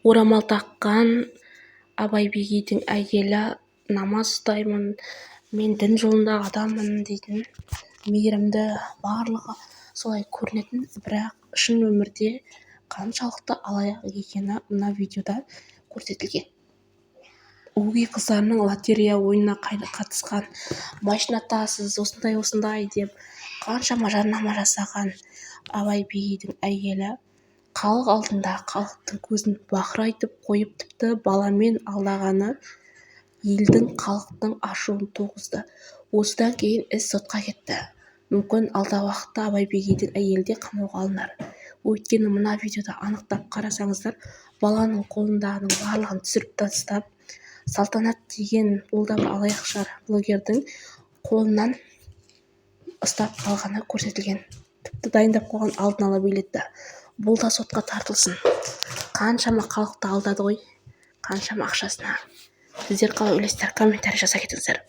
Орамал таққан Абай Бегейдің әйелі намаз ұстаймын, мен дін жолындағы адаммын дейтін, мейірімді, барлығы солай көрінетін, бірақ шын өмірде қаншалықты алаяқ екені мына видеода көрсетілген. өгей қыздарының лотерея ойынына қатысқан, машина тасыз, осындай деп қаншама жарнама жасаған Абай Бегейдің әйелі халық алдында халықтың көзін бақырайтып қойып, тіпті баламен алдағаны елдің, халықтың ашуын туғызды. Осыдан кейін іс сотқа кетті. Мүмкін алдағы уақытта Абай Бегейдің әйелі де қамауға алынар. Өйткені мына видеода анықтап қарасаңыздар, баланың қолындағының барлығын түсіріп тастап, Салтанат деген бұл да бір алаяқ шығар, блогердің қолынан ұстап қалғаны көрсетілген. Тіпті дайындап қойған алдын ала билетті. Бұл да сотқа тартылсын. Қаншама халықты алдады ғой, қаншама ақшасына. Сіздер қалай ойлайсыздар? Комментарий жаза кетіңіздер.